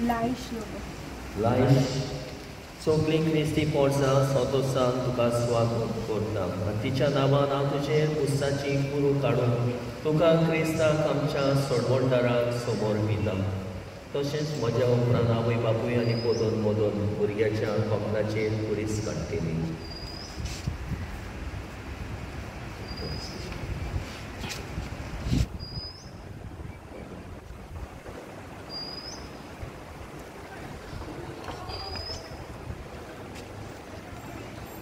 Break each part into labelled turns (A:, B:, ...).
A: लायश सगळी क्रिस्ती पोरसां सोतोसान तुका स्वागत करता आनी तिच्या नांवान हांव तुजे पुस्ताची कुरू काडून तुका क्रिस्तांक आमच्या सोडवणदाराक समोर विता. तशेंच म्हज्या उपरांत आवय बापूय आनी मदोन मदोन भुरग्याच्या कपलाचेर कुरीस काडटली.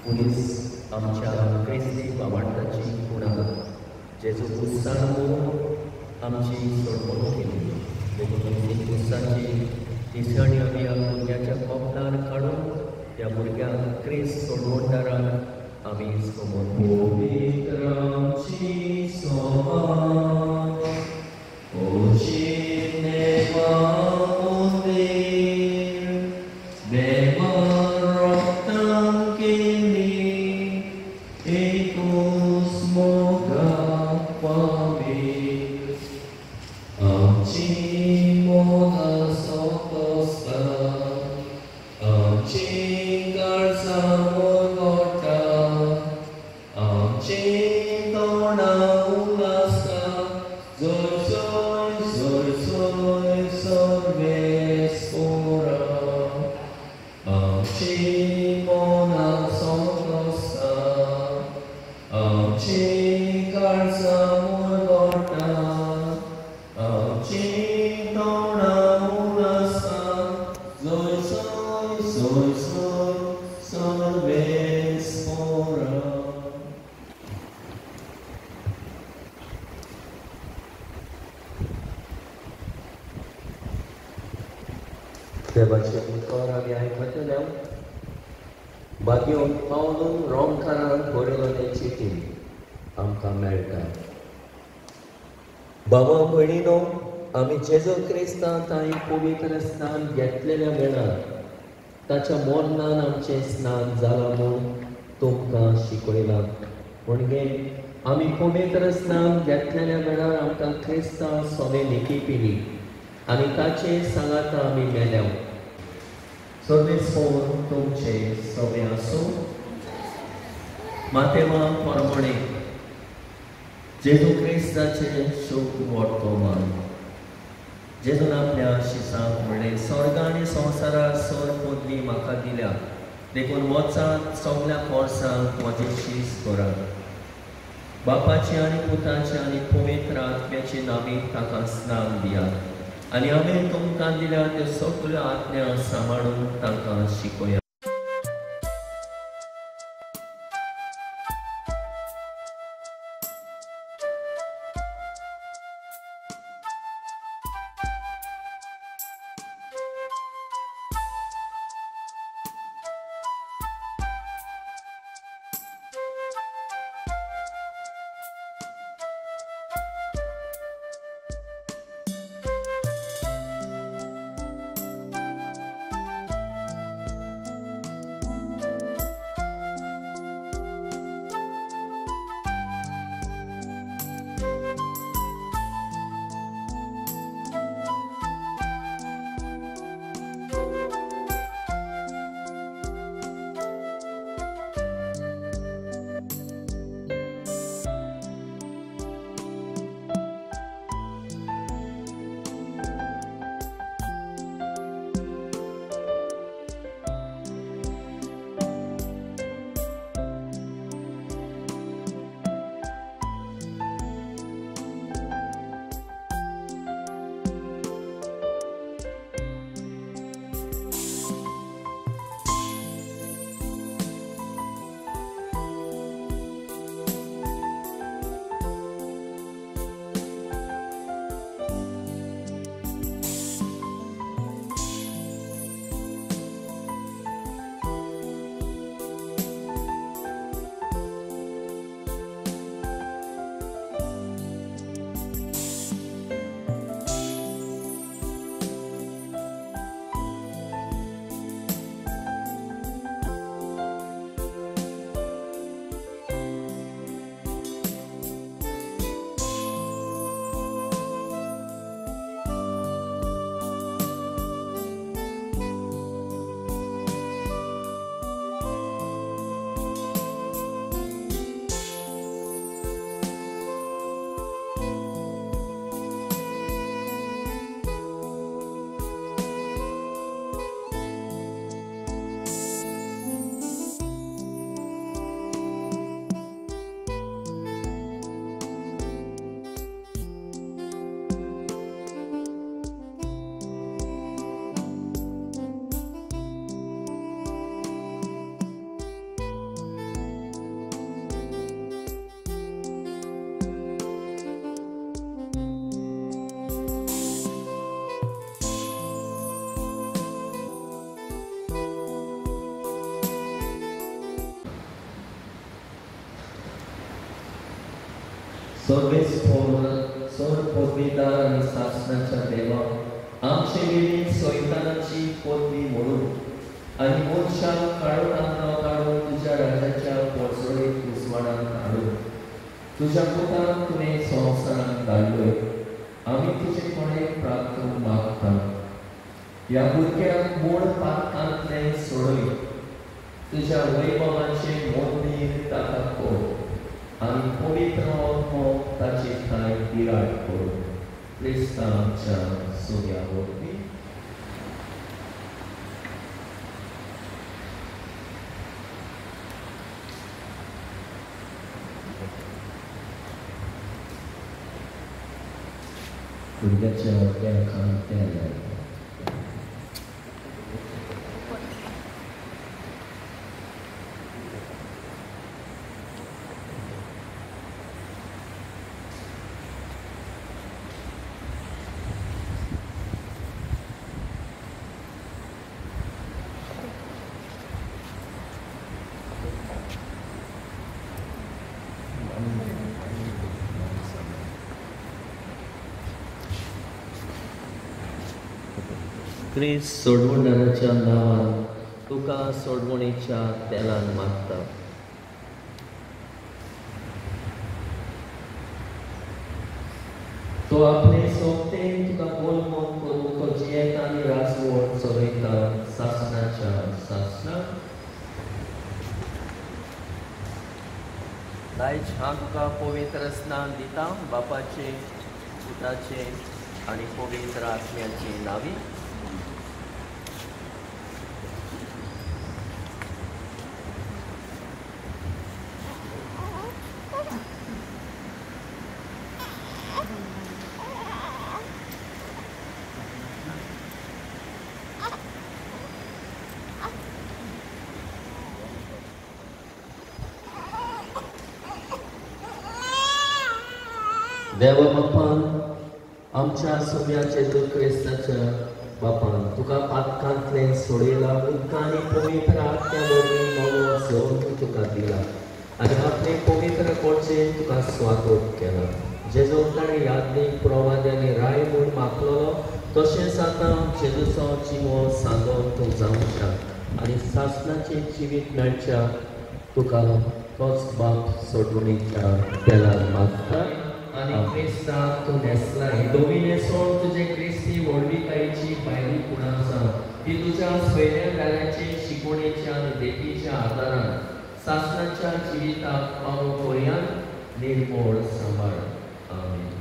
A: पुलीस आमच्या क्रिस्ती वावडटाची कुणा जेजू पुस्तान आमची सोडवण केली. देखून पुस्ताची दिसणी आमी ह्या भुरग्याच्या कपलार काडून त्या भुरग्याक क्रिस्त सोडवणदाराक आमी समोर देवाचे उतर आमी आयकतले. बागयो पावलून रोमकारांक बरयलोले चिठी आमकां मेळटा. बाबा भयणीनो, आमी जेजू क्रिस्तांत ताई पवित्र स्नान घेतलेल्या वेळार ताच्या मोरणान आमचें स्नान जालां म्हूण तुमकां शिकयलां. म्हणजे आमी पवित्र स्नान घेतलेल्या वेळार आमकां क्रिस्तांव सोने लिखिपिली आनी ताचे सांगात आमी मेल्या. सर्वेस पळोवन तुमचे सवे आसूं. मातेमा परमणे जेजू क्रिस्ताचे शूभ वर्तमान. जेजून आपल्या शिसांक म्हणलें, स्वर्ग आनी संवसाराक सर पदवी म्हाका दिल्या, देखून वचात सगल्या पोरसांक म्हजें शीस करात. बापाची आनी पुताची आनी पवित्र आत्म्याची नामी ताका स्नान दियात आनी हांवें तुमकां दिल्या त्यो सगल्यो आज्ञा सांबाळून तांकां शिकयात. सोर पोटविदार आणि शासनाच्या देवा आमचे विलीन सोयतानाची पोटवी मोडून आणि मोक्षात काढून तुझ्या राजाच्या पोचोळीत उजवाडात काढून तुझ्या पुतान तुने संसारात घाललोय आम्ही तुझे कोणे प्राप्त मागता या भुरग्याक मूळ पातकांतले सोडय तुझ्या वैभवाचे मोडणीर ताका कोड आणि पवित्र आत्मो ताची थाय विराट कोड क्रिस्तांच्या सोया वरवीं भुरग्याच्या देखान तेलाय क्रिस सोडवणाऱ्याच्या नावान तुका सोडवणीच्या तेलान मागता तो आपले सोबते तुका बोलमोन करून तो जियेत आनी राजवट चलयता शासनाच्या शासनाक दायज हांव तुका पवित्र स्नान दिता बापाचे पुताचे आनी पवित्र आत्म्याचे नावी देवा बापान आमच्या सोम्याचे तू क्रिस्ताच्या बापान तुका पातकांतले सोडयला उदकांनी पवित्र आत्म्या वरवीं नवो जल्म तुका दिला आनी आपले पवित्र कोडचें तुका स्वागत केला जेजो ताणें याज्ञीक प्रवाद्यांनी राय म्हूण मागलोलो तशेंच आतां जेजूचो जिवो सांगोन तूं जावच्या आनी शासनाचें जिवीत मेळच्या तुका तोच बाप सोडवणीच्या तेलान मागता आणि क्रिस्तांत तूं नेसलाय दोमीने सोड तुजे क्रिस्ती व्हडविकायेची भायली कुणां सांग ती तुज्या स्वैर्या घाल्याचे शिकवणेच्या आनी देखीच्या आदारान शासनाच्या जिविताक पावो पर्यंत निर्मोळ सांबाळ आमीन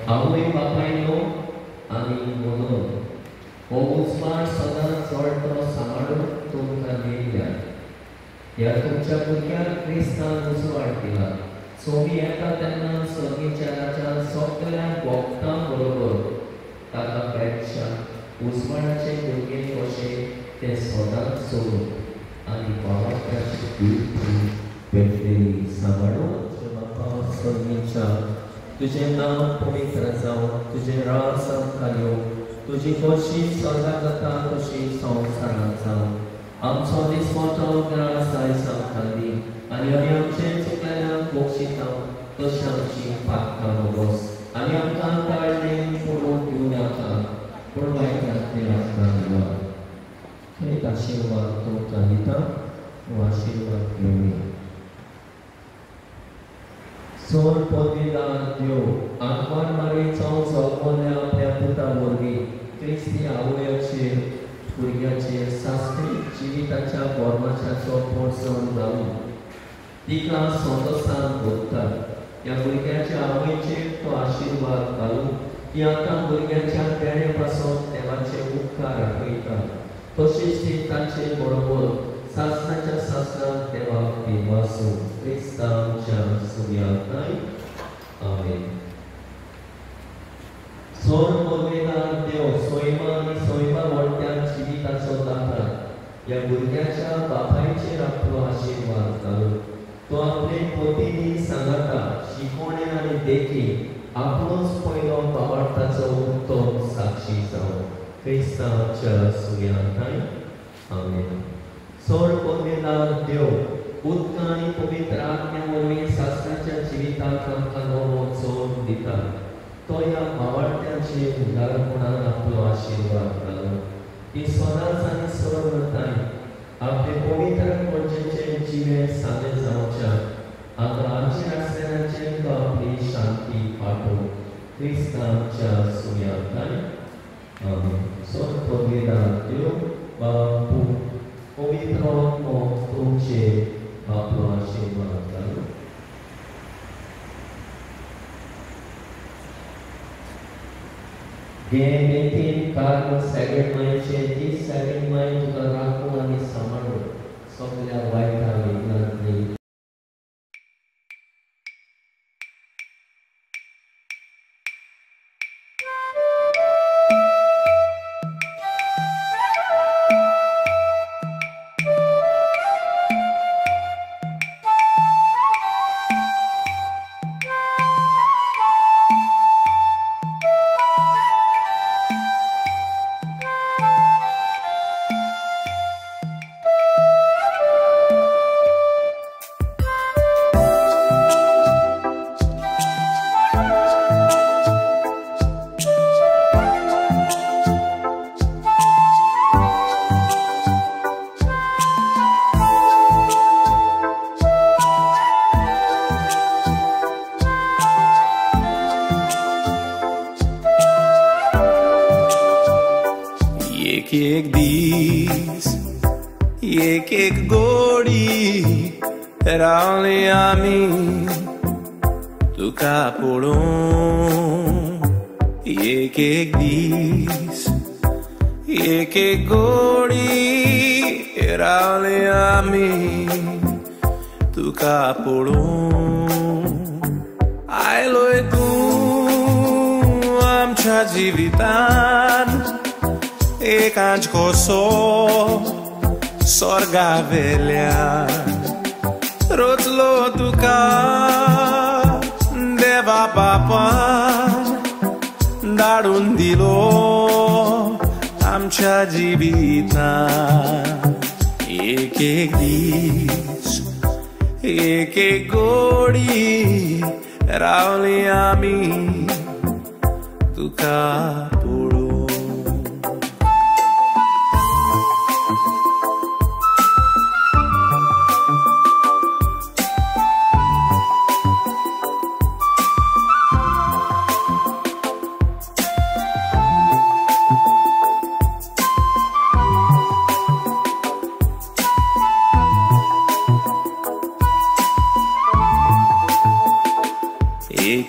A: आवय बापायनो आनी म्हणून हो उस्मान सदांच चड सांबाळून तुमकां दिल्या ह्या तुमच्या भुरग्याक क्रिस्तान उजवाड दिला सोमी येता तेन्ना सर्गेच्या राजा सगळ्या भोगतां बरोबर ताका पेटच्या उस्मानाचे भुरगे कशे ते सदांच सोडून आनी बाबाची पीठ पेटलेली सांबाळून बापा सर्गेच्या तुझे नाव पवित्र जावं तुझे रास खाल्यो तुझी खोशी स्वर्गात जाता तशी संवसारांत जावं आमचो दिसवटो ग्रास आयज खाल्ली आनी आमी आमचे चुकलेल्यांक बक्षिता तशी आमची पातकां वगोस आनी आमकां ताळ्ळें पळोवंक घेवन नाका पूण वायटांतले आमकां थंय आशिर्वाद तुमकां दिता हो आशिर्वाद घेवन सोर पदवीदार देव आंकवार मारेचो जल्मले आपल्या पुता वरवीं क्रिस्ती आवयाचेर भुरग्याचेर सासरी जिविताच्या बोरमाशाचो पोरसण घालून तिका संतोशान भोगता ह्या भुरग्याच्या आवयचेर तो आशिर्वाद घालून ती आतां भुरग्याच्या पेणे पासून देवाचे उपकार आठयता तशेंच ती ताचे बरोबर सासणाच्या सासणाक देवाक देवासो क्रिस्तांच्या सुर्याताय आमेन. सोर पदवीदार देव सोयमा आनी सोयमा वळट्या जिविताचो दाता ह्या भुरग्याच्या बापायचेर आपलो आशिर्वाद घालून तो आपले पतीनी सांगाता शिकोवणे आनी देखीक आपलोच पयलो बाबार्थाचो उत्तम साक्षी जावं क्रिस्तांच्या सुर्याताय आमेन. सोर पदवीदार देव उदक आनी पवित्र आत्म्या वरवीं सासणाच्या जिविताक आमकां नवो जोर दिता तो ह्या भावार्थ्याचे उदारपणान आपलो आशिर्वाद घालून ती सदांच आनी सर्वताय आपले पवित्र पंचेचे जिवे सादे जावच्या आग्राचेर आसलेल्यांचेर तो आपली शांती पाठोव क्रिस्तांच्या सुर्याताय आमेन. सोर पदवीदार देव बापू पवित्र आत्मो तुमचे आपलो आशिर्वाद घालून Genetin karma second mind change second mind tuka raku ani samanu soglia waita vignani.
B: एक दीस एक गोडी रावली आमी तुका पळोवन एक दीस एक गोडी रावली आमी तुका पळोवन आयलोय तूं आमच्या जिवितान एकांच कसो स्वर्गा वेल्यान रोचलो तुका देवा बापान धाडून दिलो आमच्या जिवितान एक दीस एक गोडी रावली आमी तुका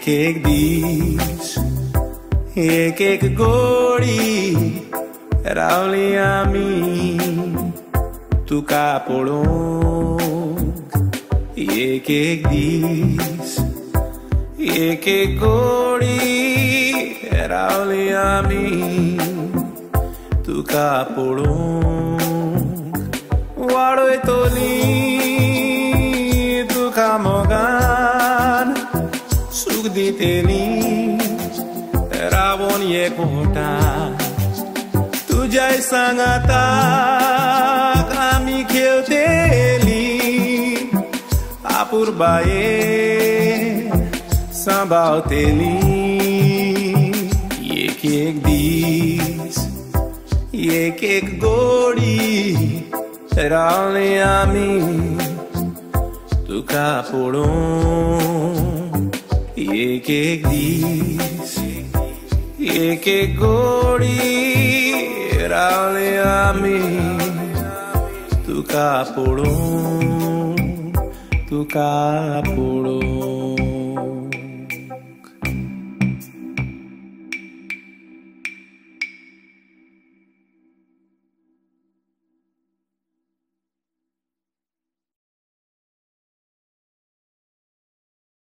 B: एक दीस एक गोडी रावली आमी तुका पळोवंक एक दीस एक गोडी रावली आमी तुका पळोवंक वाडयतली तुका मोगान सुख दितेली रावण एकवटा तुझ्या सांगाताक आमी खेळतेली आपुरबाये सांबाळतेली एक दीस एक गोडी रावले आमी तुका पळोवन एक दीस एक गोडी रावले आमी तुका पळोवन